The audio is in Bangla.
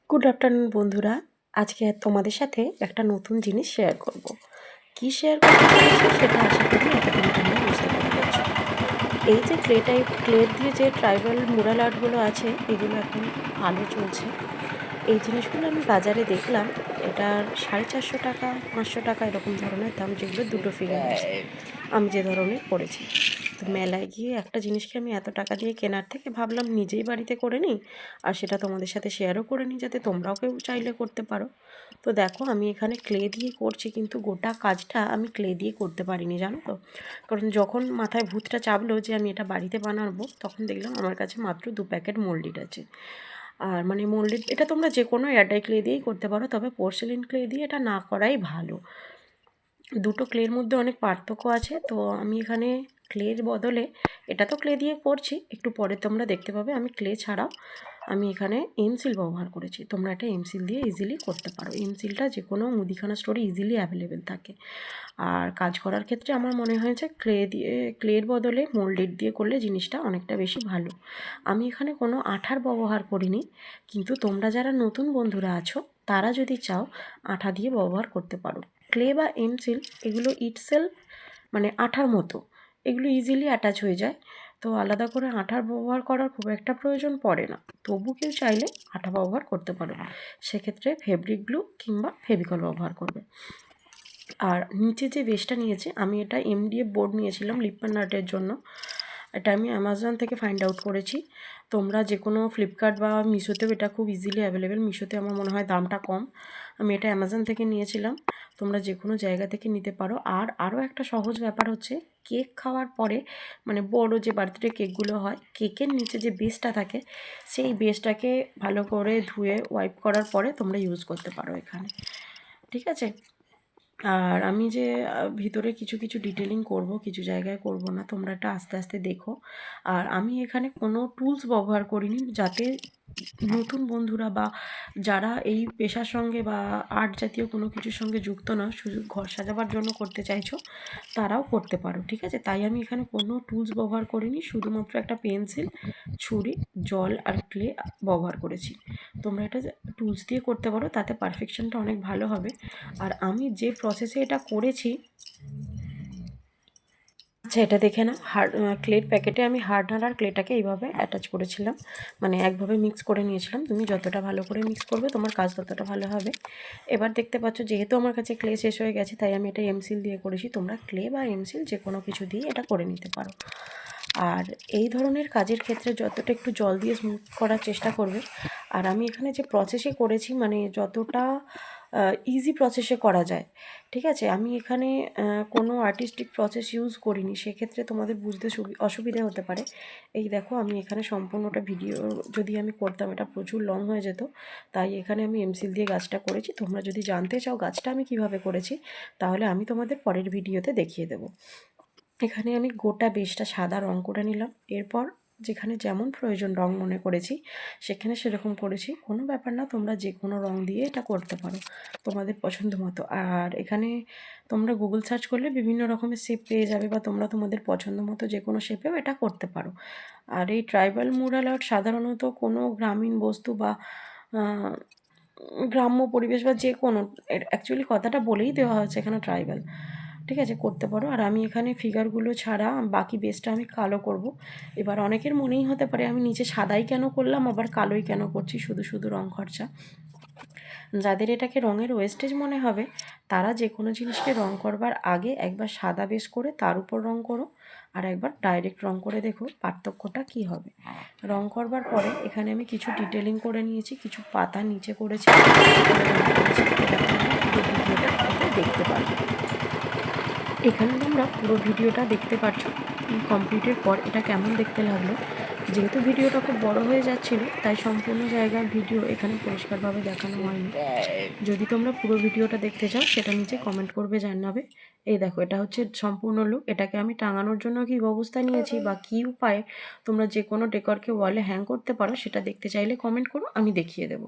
গুড আফটারনুন বন্ধুরা। আজকে তোমাদের সাথে একটা নতুন জিনিস শেয়ার করব। কি শেয়ার করতে চলেছি সেটা আশা করি এতদিন তোমরা বুঝতে পেরেছ। এই যে ক্লে দিয়ে যে ট্রাইবাল মুরাল আর্টগুলো আছে, এগুলো এখন ভালো চলছে। এই জিনিসগুলো আমি বাজারে দেখলাম, এটার 450 টাকা 500 টাকা এরকম ধরনের দাম, যেগুলো দুটো ফিগার আছে। আমি যে ধরনের করেছি, তো মেলায় গিয়ে একটা জিনিসকে আমি এত টাকা দিয়ে কেনার থেকে ভাবলাম নিজেই বাড়িতে করে নিই, আর সেটা তোমাদের সাথে শেয়ারও করে নিই, যাতে তোমরাও কেউ চাইলে করতে পারো। তো দেখো, আমি এখানে ক্লে দিয়ে করছি, কিন্তু গোটা কাজটা আমি ক্লে দিয়ে করতে পারিনি, জানো তো। কারণ যখন মাথায় ভূতটা চাপলো যে আমি এটা বাড়িতে বানাবো, তখন দেখলাম আমার কাছে মাত্র 2 প্যাকেট মোল্ডিড আছে। আর মানে মোল্ডেড, এটা তোমরা যে কোনো এয়ারটাইট ক্লে দিয়েই করতে পারো, তবে পোর্সেলিন ক্লে দিয়ে এটা না করাই ভালো। দুটো ক্লের মধ্যে অনেক পার্থক্য আছে। তো আমি এখানে ক্লের বদলে, এটা তো ক্লে দিয়ে করছি, একটু পরে তোমরা দেখতে পাবে আমি ক্লে ছাড়াও আমি এখানে এমসিল ব্যবহার করেছি। তোমরা এটা এমসিল দিয়ে ইজিলি করতে পারো। এমসিলটা যে কোনো মুদিখানা স্টোরে ইজিলি অ্যাভেলেবেল থাকে। আর কাজ করার ক্ষেত্রে আমার মনে হয়েছে ক্লের বদলে মোল্ডেড দিয়ে করলে জিনিসটা অনেকটা বেশি ভালো। আমি এখানে কোনো আঠার ব্যবহার করিনি, কিন্তু তোমরা যারা নতুন বন্ধুরা আছো তারা যদি চাও আঠা দিয়ে ব্যবহার করতে পারো। ক্লে বা এমসিল এগুলো ইটসেলফ মানে আঠার মতো, এগুলো ইজিলি অ্যাটাচ হয়ে যায়। তো আলাদা করে আঠার ব্যবহার করার খুব একটা প্রয়োজন পড়ে না। তবু কেউ চাইলে আঠা ব্যবহার করতে পারো, সেক্ষেত্রে ফেব্রিক গ্লু কিংবা ফেভিকল ব্যবহার করবে। আর নিচে যে বেসটা নিয়েছি, আমি এটা এমডিএফ বোর্ড নিয়েছিলাম লিপ পেন আর্টের জন্য। এটা আমি অ্যামাজন থেকে ফাইন্ড আউট করেছি। তোমরা যে কোনো ফ্লিপকার্ট বা মিশোতেও এটা খুব ইজিলি অ্যাভেলেবেল। মিশোতে আমার মনে হয় দামটা কম। আমি এটা অ্যামাজন থেকে নিয়েছিলাম। তোমরা যে কোনো জায়গা থেকে নিতে পারো। আর আরও একটা সহজ ব্যাপার হচ্ছে, কেক খাওয়ার পরে মানে বড় যে বার্থডে কেকগুলো হয়, কেকের নিচে যে বেসটা থাকে, সেই বেসটাকে ভালো করে ধুয়ে ওয়াইপ করার পরে তোমরা ইউজ করতে পারো এখানে, ঠিক আছে। আর আমি যে ভিতরে কিছু কিছু ডিটেলিং করব, কিছু জায়গায় করব না, তোমরা এটা আস্তে আস্তে দেখো। আর আমি এখানে কোনো টুলস ব্যবহার করিনি, যাতে নতুন বন্ধুরা বা যারা এই পেশার সঙ্গে বা আর্ট জাতীয় কোনো কিছুর সঙ্গে যুক্ত না, শুধু ঘর সাজাবার জন্য করতে চাইছো, তারাও করতে পারো, ঠিক আছে। তাই আমি এখানে কোনো টুলস ব্যবহার করিনি, শুধুমাত্র একটা পেন্সিল, ছুরি, জল আর ক্লে ব্যবহার করেছি। তোমরা এটা টুলস দিয়ে করতে পারো, তাতে পারফেকশনটা অনেক ভালো হবে। আর আমি যে প্রসেসে এটা করেছি, আচ্ছা এটা দেখে না, ক্লের প্যাকেটে আমি হার্ডনার আর ক্লেটাকে এইভাবে অ্যাটাচ করেছিলাম, মানে একভাবে মিক্স করে নিয়েছিলাম। তুমি যতটা ভালো করে মিক্স করবে তোমার কাজ ততটা ভালো হবে। এবার দেখতে পাচ্ছ, যেহেতু আমার কাছে ক্লে শেষ হয়ে গেছে, তাই আমি এটা এমসিল দিয়ে করেছি। তোমরা ক্লে বা এমসিল যে কোনো কিছু দিয়ে এটা করে নিতে পারো। আর এই ধরনের কাজের ক্ষেত্রে যতটা একটু জল দিয়ে স্মুথ করার চেষ্টা করবে। আর আমি এখানে যে প্রসেসে করেছি, মানে যতটা ইজি প্রসেসে করা যায়, ঠিক আছে। আমি এখানে কোনো আর্টিস্টিক প্রসেস ইউজ করিনি, সেক্ষেত্রে তোমাদের বুঝতে অসুবিধে হতে পারে। এই দেখো, আমি এখানে সম্পূর্ণটা ভিডিও যদি আমি করতাম, এটা প্রচুর লং হয়ে যেত, তাই এখানে আমি এমসিল দিয়ে গাছটা করেছি। তোমরা যদি জানতে চাও গাছটা আমি কিভাবে করেছি, তাহলে আমি তোমাদের পরের ভিডিওতে দেখিয়ে দেবো। এখানে আমি গোটা বেসটা সাদা রং করে নিলাম। এরপর যেখানে যেমন প্রয়োজন রং মনে করেছি সেখানে সেরকম করেছি। কোনো ব্যাপার না, তোমরা যে কোনো রং দিয়ে এটা করতে পারো তোমাদের পছন্দ মতো। আর এখানে তোমরা গুগল সার্চ করলে বিভিন্ন রকমের শেপ পেয়ে যাবে, বা তোমরা তোমাদের পছন্দ মতো যে কোনো শেপেও এটা করতে পারো। আর এই ট্রাইবাল মুরাল আর্ট সাধারণত কোনো গ্রামীণ বস্তু বা গ্রাম্য পরিবেশ বা যে কোনো, অ্যাকচুয়ালি কথাটা বলেই দেওয়া হচ্ছে এখানে ট্রাইবাল, ঠিক আছে, করতে পারো। আর আমি এখানে ফিগারগুলো ছাড়া বাকি বেসটা আমি কালো করব। এবার অনেকের মনেই হতে পারে আমি নিচে সাদাই কেন করলাম, আবার কালোই কেন করছি, শুধু শুধু রং খরচা। যাদের এটাকে রঙের ওয়েস্টেজ মনে হবে, তারা যে কোনো জিনিসকে রং করবার আগে একবার সাদা বেস করে তার উপর রং করো, আর একবার ডাইরেক্ট রং করে দেখো পার্থক্যটা কী হবে। রং করবার পরে এখানে আমি কিছু ডিটেলিং করে নিয়েছি, কিছু পাতা নিচে করেছি, দেখতে পারবে। এখানে তোমরা পুরো ভিডিওটা দেখতে পাচ্ছ। কমপ্লিটের পর এটা কেমন দেখতে লাগলো। যেহেতু ভিডিওটা খুব বড় হয়ে যাচ্ছিল, তাই সম্পূর্ণ জায়গার ভিডিও এখানে পরিষ্কারভাবে দেখানো হয়নি। যদি তোমরা পুরো ভিডিওটা দেখতে চাও, সেটা নিচে কমেন্ট করবে, জানাবে। এই দেখো, এটা হচ্ছে সম্পূর্ণ লুক। এটাকে আমি টাঙানোর জন্য কী ব্যবস্থা নিয়েছি বা কী উপায়ে তোমরা যে কোনো ডেকরকে ওয়ালে হ্যাং করতে পারো, সেটা দেখতে চাইলে কমেন্ট করো, আমি দেখিয়ে দেবো।